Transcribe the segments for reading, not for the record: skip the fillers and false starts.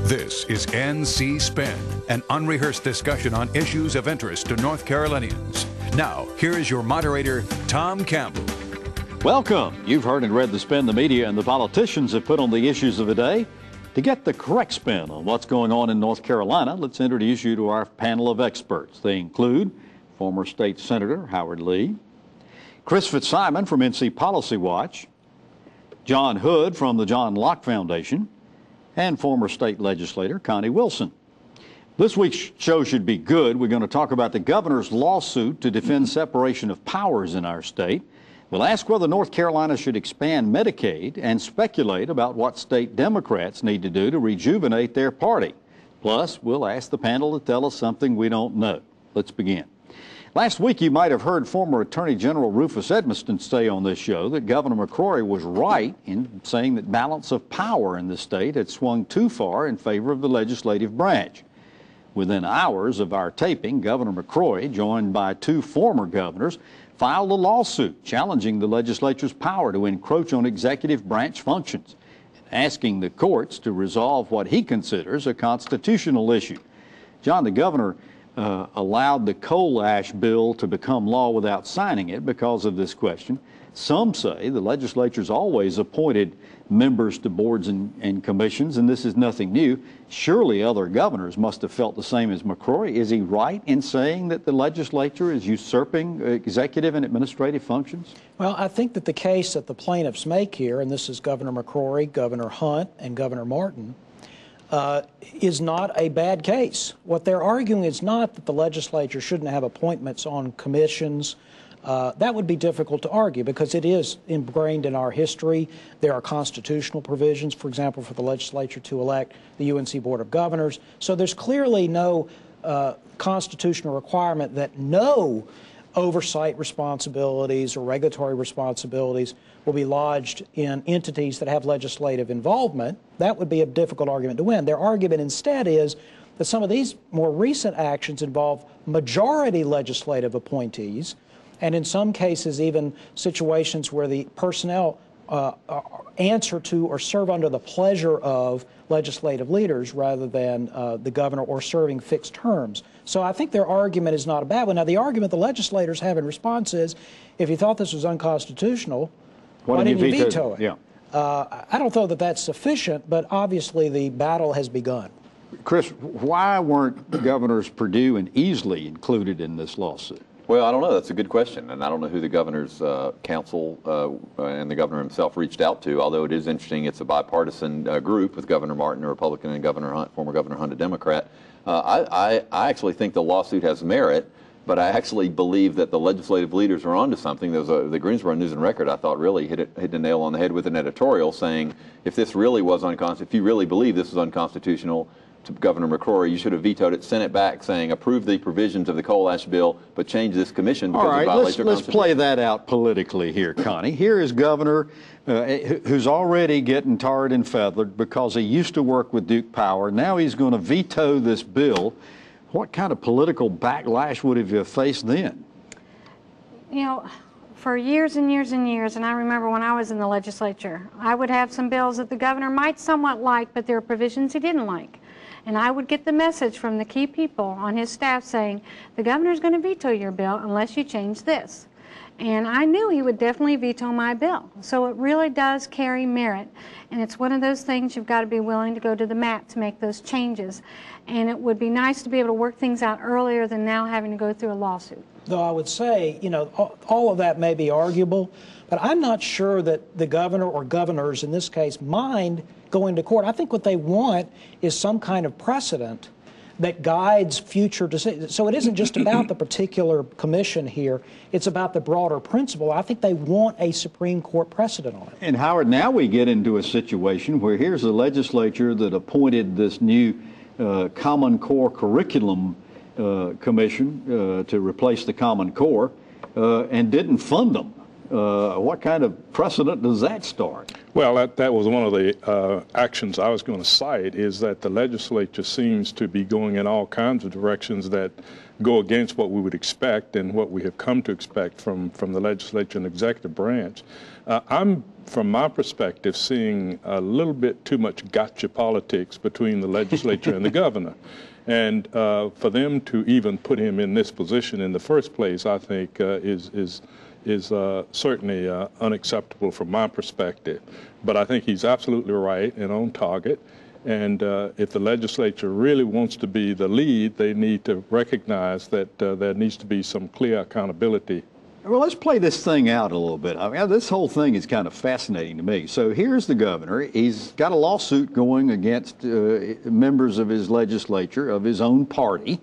This is NC Spin, an unrehearsed discussion on issues of interest to North Carolinians. Now, here is your moderator, Tom Campbell. Welcome. You've heard and read the spin the media and the politicians have put on the issues of the day. To get the correct spin on what's going on in North Carolina, let's introduce you to our panel of experts. They include former State Senator Howard Lee, Chris Fitzsimon from NC Policy Watch, John Hood from the John Locke Foundation, and former State Legislator Connie Wilson. This week's show should be good. We're going to talk about the governor's lawsuit to defend separation of powers in our state. We'll ask whether North Carolina should expand Medicaid and speculate about what state Democrats need to do to rejuvenate their party. Plus, we'll ask the panel to tell us something we don't know. Let's begin. Last week, you might have heard former Attorney General Rufus Edmisten say on this show that Governor McCrory was right in saying that balance of power in the state had swung too far in favor of the legislative branch. Within hours of our taping, Governor McCrory, joined by two former governors, filed a lawsuit challenging the legislature's power to encroach on executive branch functions and asking the courts to resolve what he considers a constitutional issue. John, the governor allowed the coal ash bill to become law without signing it because of this question. Some say the legislature's always appointed members to boards and commissions, and this is nothing new. Surely other governors must have felt the same as McCrory. Is he right in saying that the legislature is usurping executive and administrative functions? Well, I think that the case that the plaintiffs make here, and this is Governor McCrory, Governor Hunt, and Governor Martin, is not a bad case. What they're arguing is not that the legislature shouldn't have appointments on commissions. That would be difficult to argue because it is ingrained in our history. There are constitutional provisions, for example, for the legislature to elect the UNC Board of Governors. So there's clearly no constitutional requirement that no oversight responsibilities or regulatory responsibilities will be lodged in entities that have legislative involvement. That would be a difficult argument to win. Their argument instead is that some of these more recent actions involve majority legislative appointees, and in some cases even situations where the personnel answer to or serve under the pleasure of legislative leaders rather than the governor or serving fixed terms. So I think their argument is not a bad one. Now, the argument the legislators have in response is, if you thought this was unconstitutional, why didn't you veto it? Yeah. I don't know that that's sufficient, but obviously the battle has begun. Chris, why weren't Governors Perdue and Easley included in this lawsuit? Well, I don't know. That's a good question, and I don't know who the governor's council and the governor himself reached out to, although it is interesting it's a bipartisan group with Governor Martin, a Republican, and Governor Hunt, former Governor Hunt, a Democrat. I actually think the lawsuit has merit, but I actually believe that the legislative leaders are onto something. There was the Greensboro News and Record, I thought, really hit the nail on the head with an editorial saying, if this really was unconstitutional, if you really believe this is unconstitutional, to Governor McCrory, you should have vetoed it, sent it back saying approve the provisions of the coal ash bill, but change this commission because it violates your Let's play that out politically here, Connie. Here is Governor who's already getting tarred and feathered because he used to work with Duke Power. Now he's going to veto this bill. What kind of political backlash would have you faced then? You know, for years and years and years, and I remember when I was in the legislature, I would have some bills that the governor might somewhat like, but there are provisions he didn't like. And I would get the message from the key people on his staff saying, the governor's going to veto your bill unless you change this. And I knew he would definitely veto my bill. So it really does carry merit. And it's one of those things you've got to be willing to go to the mat to make those changes. And it would be nice to be able to work things out earlier than now having to go through a lawsuit. Though I would say, you know, all of that may be arguable, but I'm not sure that the governor or governors in this case mind going to court. I think what they want is some kind of precedent that guides future decisions. So it isn't just about the particular commission here, it's about the broader principle. I think they want a Supreme Court precedent on it. And Howard, now we get into a situation where here's a legislature that appointed this new Common Core Curriculum Commission to replace the Common Core and didn't fund them. What kind of precedent does that start? Well, that was one of the actions I was going to cite, is that the legislature seems to be going in all kinds of directions that go against what we would expect and what we have come to expect from the legislature and executive branch. I'm from my perspective, seeing a little bit too much gotcha politics between the legislature and the governor. And for them to even put him in this position in the first place, I think is certainly unacceptable from my perspective. But I think he's absolutely right and on target. And if the legislature really wants to be the lead, they need to recognize that there needs to be some clear accountability. Well, let's play this thing out a little bit. I mean, this whole thing is kind of fascinating to me. So here's the governor. He's got a lawsuit going against members of his legislature, of his own party.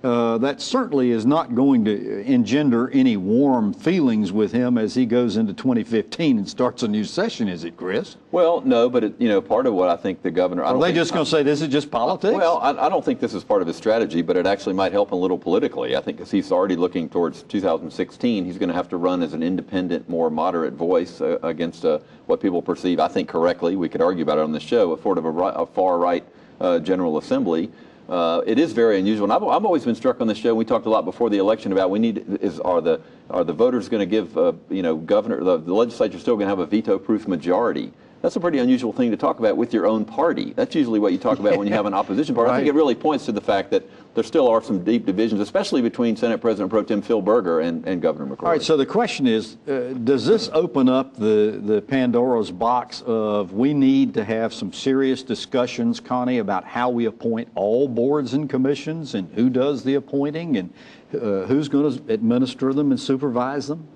That certainly is not going to engender any warm feelings with him as he goes into 2015 and starts a new session, is it, Chris? Well, no, but part of what I think the governor... Are they just going to say this is just politics? Well, I don't think this is part of his strategy, but it actually might help a little politically. I think because he's already looking towards 2016, he's going to have to run as an independent, more moderate voice against what people perceive, I think correctly, we could argue about it on this show, a far-right General Assembly. It is very unusual, and I've always been struck on this show. We talked a lot before the election about are the voters going to give governor, the legislature still going to have a veto-proof majority? That's a pretty unusual thing to talk about with your own party. That's usually what you talk about when you have an opposition party. Right. I think it really points to the fact that there still are some deep divisions, especially between Senate President Pro Tem Phil Berger and Governor McCrory. All right, so the question is, does this open up the Pandora's box of we need to have some serious discussions, Connie, about how we appoint all boards and commissions and who does the appointing and who's going to administer them and supervise them?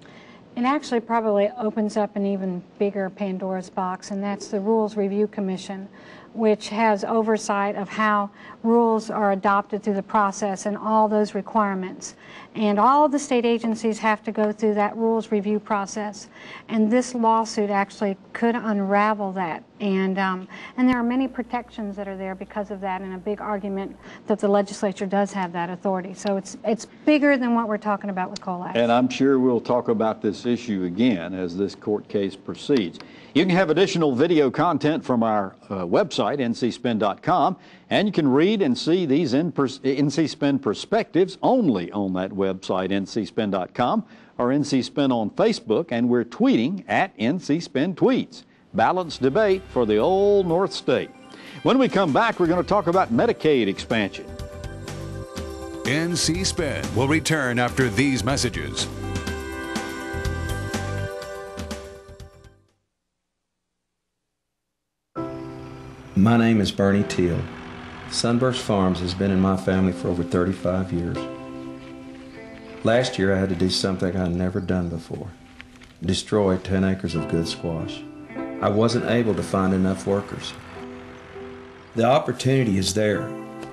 It actually probably opens up an even bigger Pandora's box, and that's the Rules Review Commission, which has oversight of how rules are adopted through the process and all those requirements. And all of the state agencies have to go through that rules review process. And this lawsuit actually could unravel that. And there are many protections that are there because of that, and a big argument that the legislature does have that authority. So it's bigger than what we're talking about with coal ash. And I'm sure we'll talk about this issue again as this court case proceeds. You can have additional video content from our website, ncspin.com, and you can read and see these NC Spin perspectives only on that website, ncspin.com, or NC Spin on Facebook, and we're tweeting at NC Spin Tweets. Balanced debate for the old North State. When we come back, we're going to talk about Medicaid expansion. NC Spin will return after these messages. My name is Bernie Teal. Sunburst Farms has been in my family for over 35 years. Last year I had to do something I'd never done before. Destroy 10 acres of good squash. I wasn't able to find enough workers. The opportunity is there.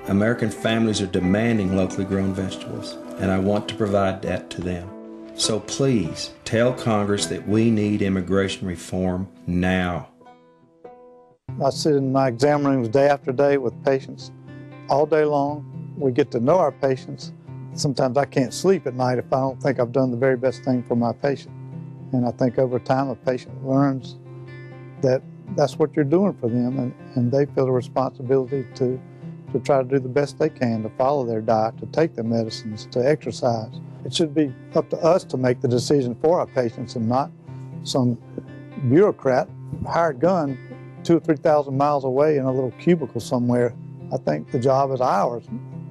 American families are demanding locally grown vegetables, and I want to provide that to them. So please tell Congress that we need immigration reform now. I sit in my exam rooms day after day with patients all day long. We get to know our patients. Sometimes I can't sleep at night if I don't think I've done the very best thing for my patient. And I think over time a patient learns that that's what you're doing for them, and they feel a responsibility to try to do the best they can, to follow their diet, to take their medicines, to exercise. It should be up to us to make the decision for our patients and not some bureaucrat, hired gun, 2,000 or 3,000 miles away in a little cubicle somewhere. I think the job is ours.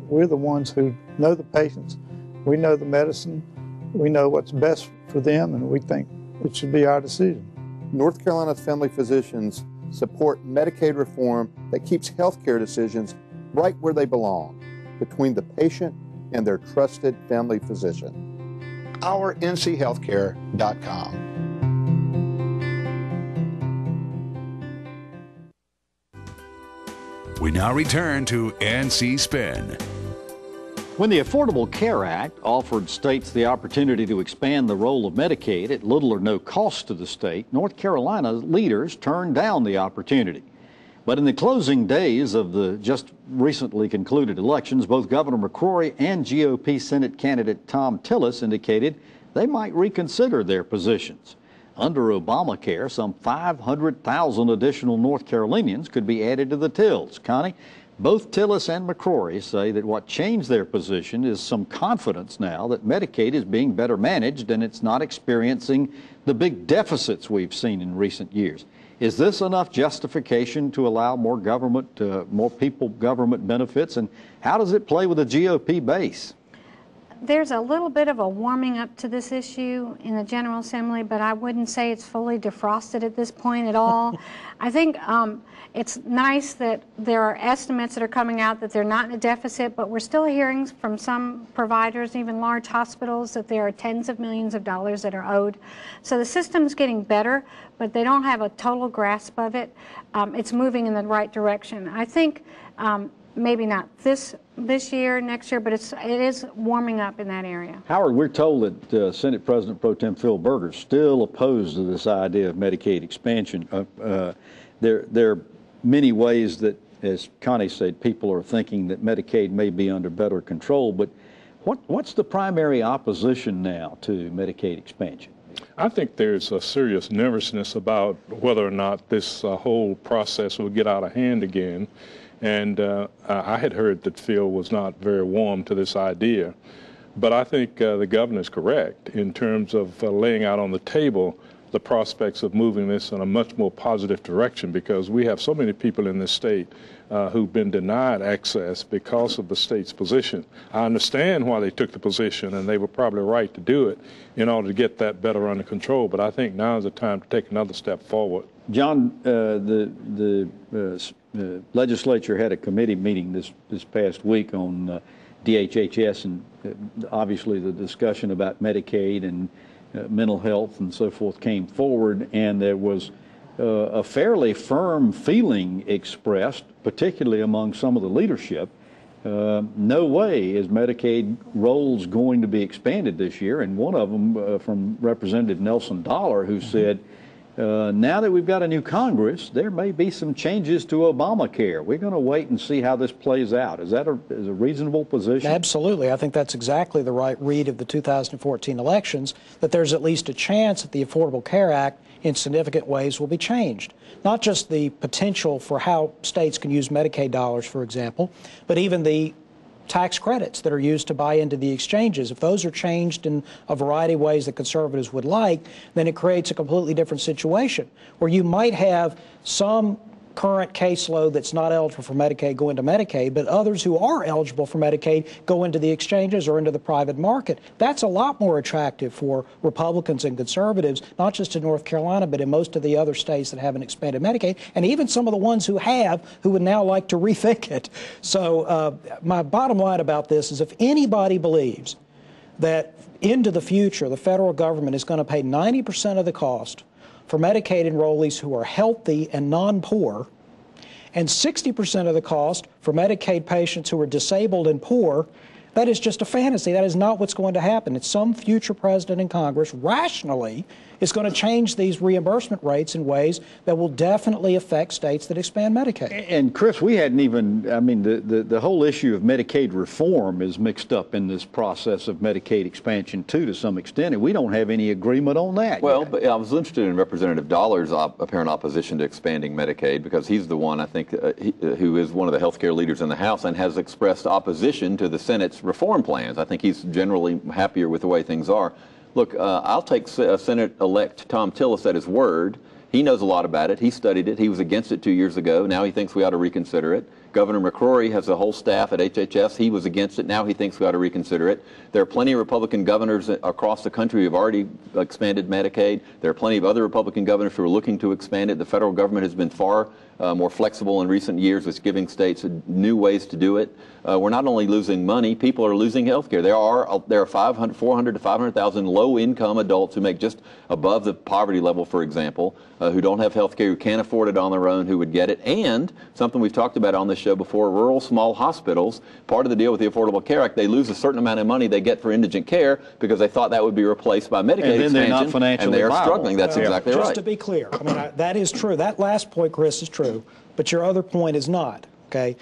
We're the ones who know the patients. We know the medicine. We know what's best for them, and we think it should be our decision. North Carolina's family physicians support Medicaid reform that keeps health care decisions right where they belong, between the patient and their trusted family physician. OurNCHealthcare.com. We now return to NC Spin. When the Affordable Care Act offered states the opportunity to expand the role of Medicaid at little or no cost to the state, North Carolina leaders turned down the opportunity. But in the closing days of the just recently concluded elections, both Governor McCrory and GOP Senate candidate Tom Tillis indicated they might reconsider their positions. Under Obamacare, some 500,000 additional North Carolinians could be added to the TILs. Connie, Both Tillis and McCrory say that what changed their position is some confidence now that Medicaid is being better managed and it's not experiencing the big deficits we've seen in recent years. Is this enough justification to allow more government, more people government benefits? And how does it play with the GOP base? There's a little bit of a warming up to this issue in the General Assembly, but I wouldn't say it's fully defrosted at this point at all. I think it's nice that there are estimates that are coming out that they're not in a deficit, but we're still hearing from some providers, even large hospitals, that there are tens of millions of dollars that are owed. So the system's getting better, but they don't have a total grasp of it. It's moving in the right direction. I think maybe not this year, next year, but it is warming up in that area. Howard, we're told that Senate President Pro Tem Phil Berger is still opposed to this idea of Medicaid expansion. There are many ways that, as Connie said, people are thinking that Medicaid may be under better control, but what's the primary opposition now to Medicaid expansion? I think there's a serious nervousness about whether or not this whole process will get out of hand again. And I had heard that Phil was not very warm to this idea. But I think the governor's correct in terms of laying out on the table the prospects of moving this in a much more positive direction, because we have so many people in this state who've been denied access because of the state's position. I understand why they took the position, and they were probably right to do it in order to get that better under control. But I think now is the time to take another step forward. John, the legislature had a committee meeting this past week on DHHS, and obviously the discussion about Medicaid and mental health and so forth came forward, and there was a fairly firm feeling expressed, particularly among some of the leadership. No way is Medicaid rolls going to be expanded this year, and one of them from Representative Nelson Dollar, who said, now that we've got a new Congress, there may be some changes to Obamacare. We're going to wait and see how this plays out. Is that a reasonable position? Absolutely. I think that's exactly the right read of the 2014 elections, that there's at least a chance that the Affordable Care Act in significant ways will be changed. Not just the potential for how states can use Medicaid dollars, for example, but even the tax credits that are used to buy into the exchanges. If those are changed in a variety of ways that conservatives would like, then it creates a completely different situation where you might have some current caseload that's not eligible for Medicaid go into Medicaid, but others who are eligible for Medicaid go into the exchanges or into the private market. That's a lot more attractive for Republicans and conservatives, not just in North Carolina, but in most of the other states that haven't expanded Medicaid, and even some of the ones who have, who would now like to rethink it. So my bottom line about this is, if anybody believes that into the future the federal government is going to pay 90% of the cost for Medicaid enrollees who are healthy and non-poor, and 60% of the cost for Medicaid patients who are disabled and poor, that is just a fantasy. That is not what's going to happen. It's some future president in Congress rationally is going to change these reimbursement rates in ways that will definitely affect states that expand Medicaid. And Chris, we hadn't even, I mean, the whole issue of Medicaid reform is mixed up in this process of Medicaid expansion too, to some extent, and we don't have any agreement on that. Well, but I was interested in Representative Dollar's apparent opposition to expanding Medicaid, because he's the one, I think, who is one of the healthcare leaders in the House and has expressed opposition to the Senate's reform plans. I think he's generally happier with the way things are. Look, I'll take Senate-elect Tom Tillis at his word. He knows a lot about it. He studied it. He was against it 2 years ago. Now he thinks we ought to reconsider it. Governor McCrory has a whole staff at HHS. He was against it. Now he thinks we ought to reconsider it. There are plenty of Republican governors across the country who have already expanded Medicaid. There are plenty of other Republican governors who are looking to expand it. The federal government has been far more flexible in recent years with giving states new ways to do it. We're not only losing money, people are losing health care. There are 400 to 500,000 low-income adults who make just above the poverty level, for example, who don't have health care, who can't afford it on their own, who would get it. And something we've talked about on this show before, rural small hospitals, part of the deal with the Affordable Care Act, they lose a certain amount of money they get for indigent care because they thought that would be replaced by Medicaid expansion, they're not financially and they are viable. struggling. That's exactly right. Just to be clear, I mean, that is true. That last point, Chris, is true, but your other point is not, okay?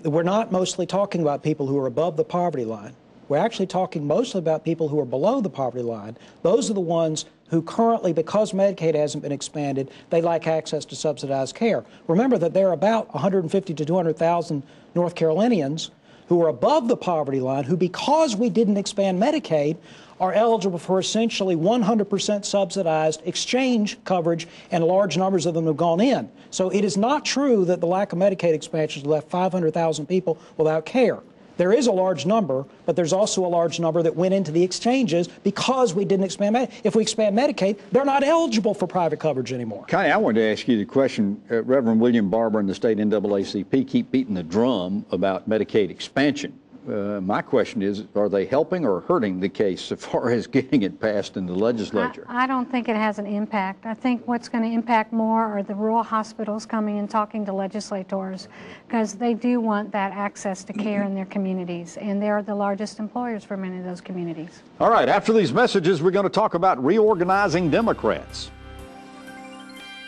We're not mostly talking about people who are above the poverty line. We're actually talking mostly about people who are below the poverty line. Those are the ones who currently, because Medicaid hasn't been expanded, they lack access to subsidized care. Remember that there are about 150 to 200,000 North Carolinians who are above the poverty line who, because we didn't expand Medicaid, are eligible for essentially 100% subsidized exchange coverage, and large numbers of them have gone in. So it is not true that the lack of Medicaid expansion has left 500,000 people without care. There is a large number, but there's also a large number that went into the exchanges because we didn't expand Medicaid. If we expand Medicaid, they're not eligible for private coverage anymore. Connie, I wanted to ask you the question. Reverend William Barber and the state NAACP keep beating the drum about Medicaid expansion. My question is, are they helping or hurting the case as far as getting it passed in the legislature? I don't think it has an impact. I think what's going to impact more are the rural hospitals coming and talking to legislators, because they do want that access to care in their communities, and they're the largest employers for many of those communities. All right, after these messages, we're going to talk about reorganizing Democrats.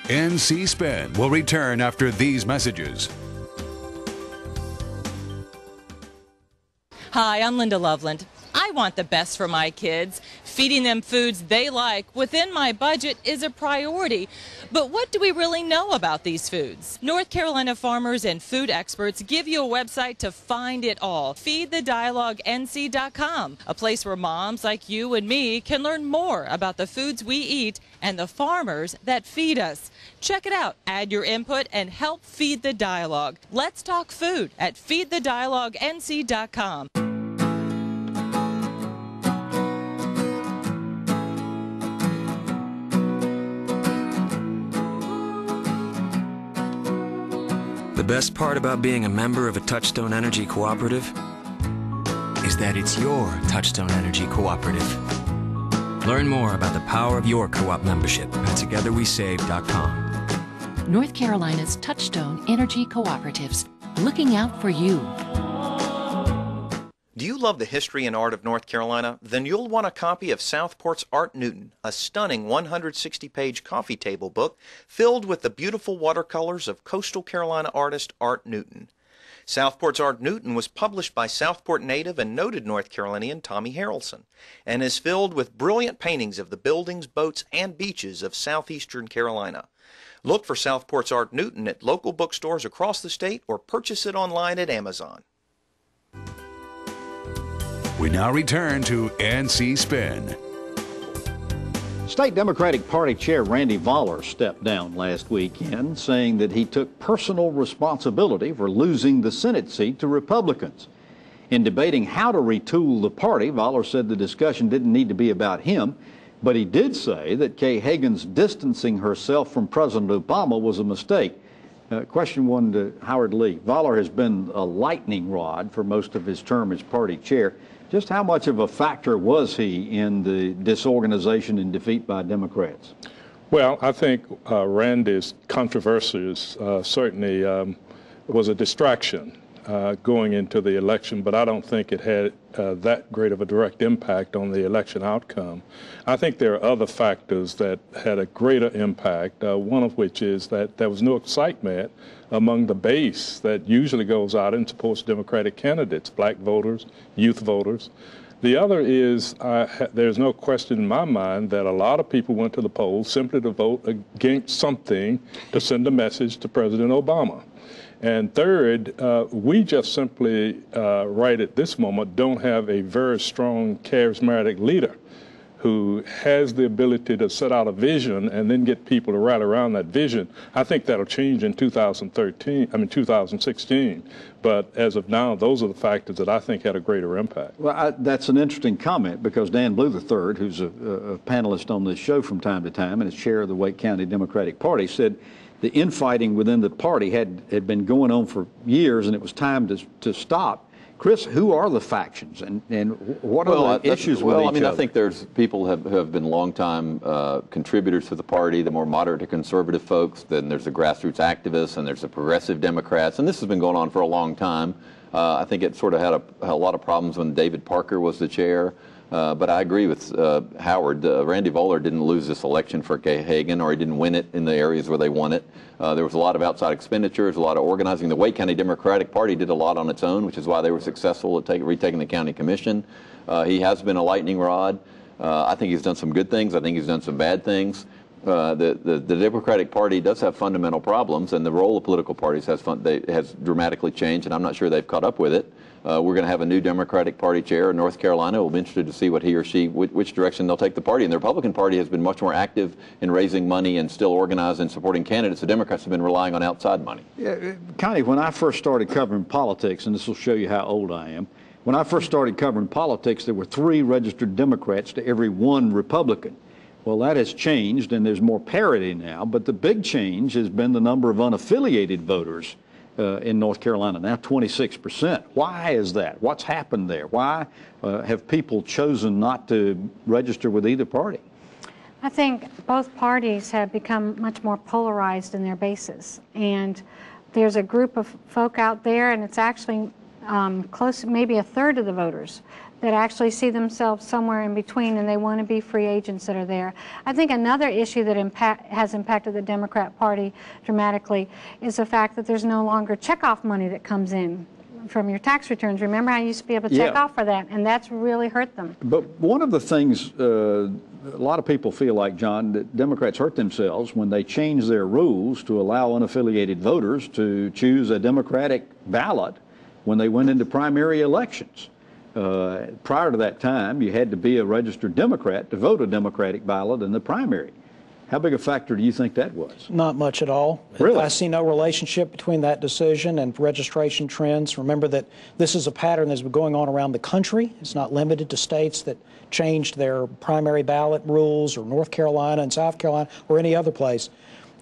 NC Spin will return after these messages. Hi, I'm Linda Loveland. I want the best for my kids. Feeding them foods they like within my budget is a priority. But what do we really know about these foods? North Carolina farmers and food experts give you a website to find it all. FeedTheDialogueNC.com, a place where moms like you and me can learn more about the foods we eat and the farmers that feed us. Check it out. Add your input and help feed the dialogue. Let's talk food at FeedTheDialogueNC.com. The best part about being a member of a Touchstone Energy Cooperative is that it's your Touchstone Energy Cooperative. Learn more about the power of your co-op membership at TogetherWeSave.com. North Carolina's Touchstone Energy Cooperatives, looking out for you. Do you love the history and art of North Carolina? Then you'll want a copy of Southport's Art Newton, a stunning 160-page coffee table book filled with the beautiful watercolors of coastal Carolina artist Art Newton. Southport's Art Newton was published by Southport native and noted North Carolinian Tommy Harrelson, and is filled with brilliant paintings of the buildings, boats, and beaches of southeastern Carolina. Look for Southport's Art Newton at local bookstores across the state or purchase it online at Amazon. We now return to NC Spin. State Democratic Party Chair Randy Voller stepped down last weekend, saying that he took personal responsibility for losing the Senate seat to Republicans. In debating how to retool the party, Voller said the discussion didn't need to be about him, but he did say that Kay Hagan's distancing herself from President Obama was a mistake. Question one to Howard Lee. Voller has been a lightning rod for most of his term as party chair. Just how much of a factor was he in the disorganization and defeat by Democrats? Well, I think Randy's controversies certainly was a distraction going into the election, but I don't think it had that great of a direct impact on the election outcome. I think there are other factors that had a greater impact, one of which is that there was no excitement among the base that usually goes out and supports Democratic candidates, black voters, youth voters. The other is there's no question in my mind that a lot of people went to the polls simply to vote against something to send a message to President Obama. And third, we just simply, right at this moment, don't have a very strong, charismatic leader who has the ability to set out a vision and then get people to rally around that vision. I think that'll change in 2016. But as of now, those are the factors that I think had a greater impact. Well, that's an interesting comment, because Dan Blue III, who's a panelist on this show from time to time and is chair of the Wake County Democratic Party, said the infighting within the party had been going on for years and it was time to stop. Chris, who are the factions and what are the issues with each other? I think there's people who have been longtime contributors to the party, the more moderate to conservative folks. Then there's the grassroots activists and there's the progressive Democrats. And this has been going on for a long time. I think it sort of had a lot of problems when David Parker was the chair. But I agree with Howard. Randy Voller didn't lose this election for Hagan, or he didn't win it in the areas where they won it. There was a lot of outside expenditures, a lot of organizing. The Wake County Democratic Party did a lot on its own, which is why they were successful at retaking the county commission. He has been a lightning rod. I think he's done some good things. I think he's done some bad things. The Democratic Party does have fundamental problems, and the role of political parties has dramatically changed, and I'm not sure they've caught up with it. We're going to have a new Democratic Party chair in North Carolina. We'll be interested to see what he or she, which direction they'll take the party. And the Republican Party has been much more active in raising money and still organized and supporting candidates. The Democrats have been relying on outside money. Yeah, Connie, when I first started covering politics, and this will show you how old I am, when I first started covering politics, there were 3 registered Democrats to every 1 Republican. Well, that has changed, and there's more parity now, but the big change has been the number of unaffiliated voters in North Carolina, now 26%. Why is that? What's happened there? Why have people chosen not to register with either party? I think both parties have become much more polarized in their bases, and there's a group of folk out there, and it's actually close, maybe a third of the voters that actually see themselves somewhere in between, and they want to be free agents that are there. I think another issue that has impacted the Democrat Party dramatically is the fact that there's no longer checkoff money that comes in from your tax returns. Remember how you used to be able to check off for that, and that's really hurt them. But one of the things a lot of people feel like, John, that Democrats hurt themselves when they changed their rules to allow unaffiliated voters to choose a Democratic ballot when they went into primary elections. Prior to that time, you had to be a registered Democrat to vote a Democratic ballot in the primary. How big a factor do you think that was? Not much at all. Really? I see no relationship between that decision and registration trends. Remember that this is a pattern that's been going on around the country. It's not limited to states that changed their primary ballot rules, or North Carolina and South Carolina, or any other place.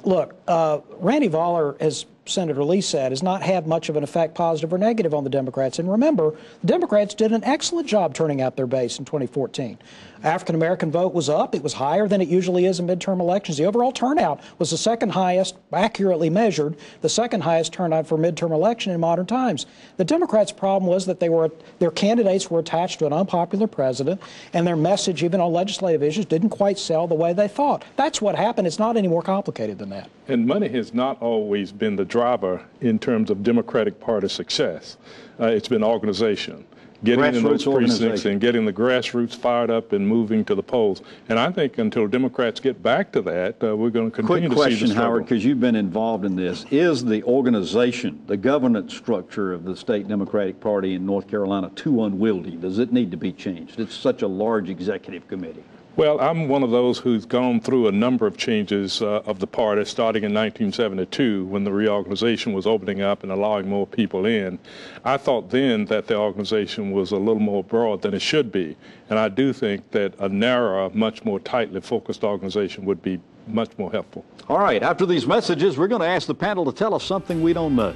Look, Randy Voller, as Senator Lee said, has not had much of an effect, positive or negative, on the Democrats. And remember, the Democrats did an excellent job turning out their base in 2014. African-American vote was up. It was higher than it usually is in midterm elections. The overall turnout was the second highest, accurately measured, the second highest turnout for midterm election in modern times. The Democrats' problem was that their candidates were attached to an unpopular president, and their message, even on legislative issues, didn't quite sell the way they thought. That's what happened. It's not any more complicated than that. And money has not always been the driver in terms of Democratic Party success. It's been organization. Getting in those precincts and getting the grassroots fired up and moving to the polls. And I think until Democrats get back to that, we're going to continue to see the struggle. Quick question, Howard, because you've been involved in this. Is the organization, the governance structure of the state Democratic Party in North Carolina too unwieldy? Does it need to be changed? It's such a large executive committee. Well, I'm one of those who's gone through a number of changes of the party, starting in 1972 when the reorganization was opening up and allowing more people in. I thought then that the organization was a little more broad than it should be. And I do think that a narrower, much more tightly focused organization would be much more helpful. All right, after these messages, we're going to ask the panel to tell us something we don't know.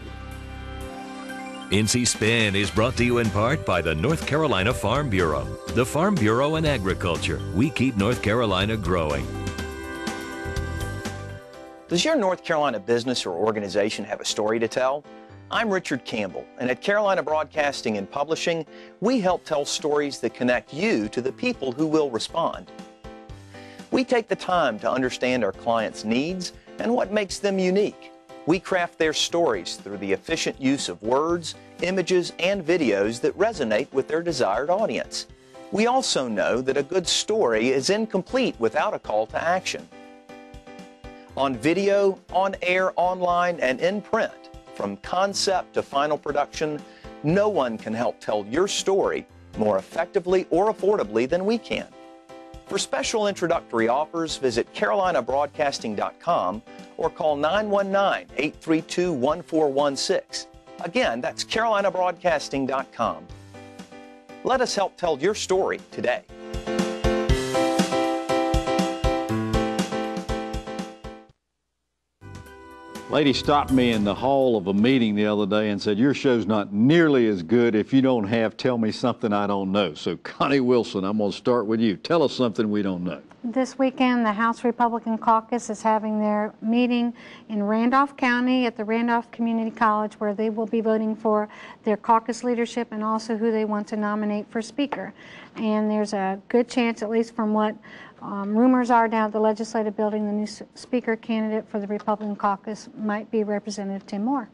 NC Spin is brought to you in part by the North Carolina Farm Bureau. The Farm Bureau and Agriculture. We keep North Carolina growing. Does your North Carolina business or organization have a story to tell? I'm Richard Campbell, and at Carolina Broadcasting and Publishing, we help tell stories that connect you to the people who will respond. We take the time to understand our clients' needs and what makes them unique. We craft their stories through the efficient use of words, images, and videos that resonate with their desired audience. We also know that a good story is incomplete without a call to action. On video, on air, online, and in print, from concept to final production, no one can help tell your story more effectively or affordably than we can. For special introductory offers, visit carolinabroadcasting.com or call 919-832-1416. Again, that's carolinabroadcasting.com. Let us help tell your story today. Lady stopped me in the hall of a meeting the other day and said, your show's not nearly as good if you don't have Tell Me Something I Don't Know. So Connie Wilson, I'm going to start with you. Tell us something we don't know. This weekend, the House Republican Caucus is having their meeting in Randolph County at the Randolph Community College, where they will be voting for their caucus leadership and also who they want to nominate for Speaker. And there's a good chance, at least from what rumors are down at the Legislative Building, the new Speaker candidate for the Republican Caucus might be Representative Tim Moore.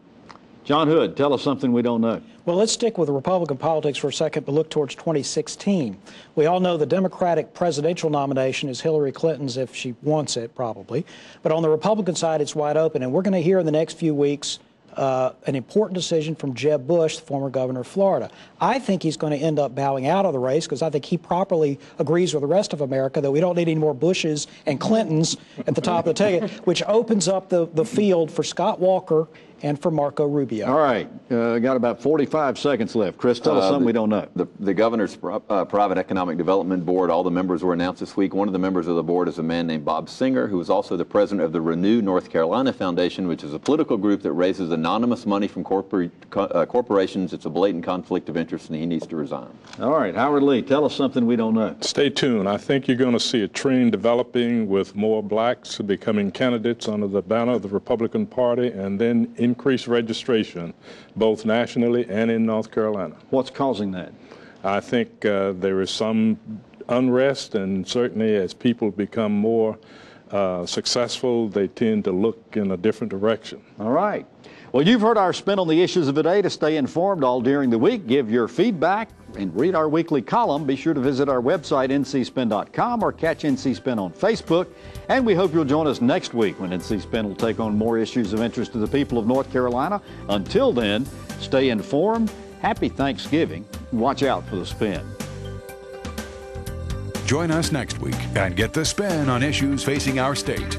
John Hood, tell us something we don't know. Well, let's stick with Republican politics for a second, but look towards 2016. We all know the Democratic presidential nomination is Hillary Clinton's if she wants it, probably. But on the Republican side, it's wide open, and we're going to hear in the next few weeks an important decision from Jeb Bush, the former governor of Florida. I think he's going to end up bowing out of the race because I think he properly agrees with the rest of America that we don't need any more Bushes and Clintons at the top of the ticket, which opens up the field for Scott Walker and for Marco Rubio. All right, got about 45 seconds left. Chris, tell us something we don't know. The governor's private economic development board, all the members were announced this week. One of the members of the board is a man named Bob Singer, who is also the president of the Renew North Carolina Foundation, which is a political group that raises anonymous money from corporations. It's a blatant conflict of interest, and he needs to resign. All right, Howard Lee, tell us something we don't know. Stay tuned. I think you're going to see a trend developing with more blacks becoming candidates under the banner of the Republican Party, and then increased registration, both nationally and in North Carolina. What's causing that? I think there is some unrest, and certainly as people become more successful, they tend to look in a different direction. All right. Well, you've heard our spin on the issues of the day. To stay informed all during the week, give your feedback, and read our weekly column. Be sure to visit our website, ncspin.com, or catch NC Spin on Facebook. And we hope you'll join us next week when NC Spin will take on more issues of interest to the people of North Carolina. Until then, stay informed. Happy Thanksgiving. Watch out for the spin. Join us next week and get the spin on issues facing our state.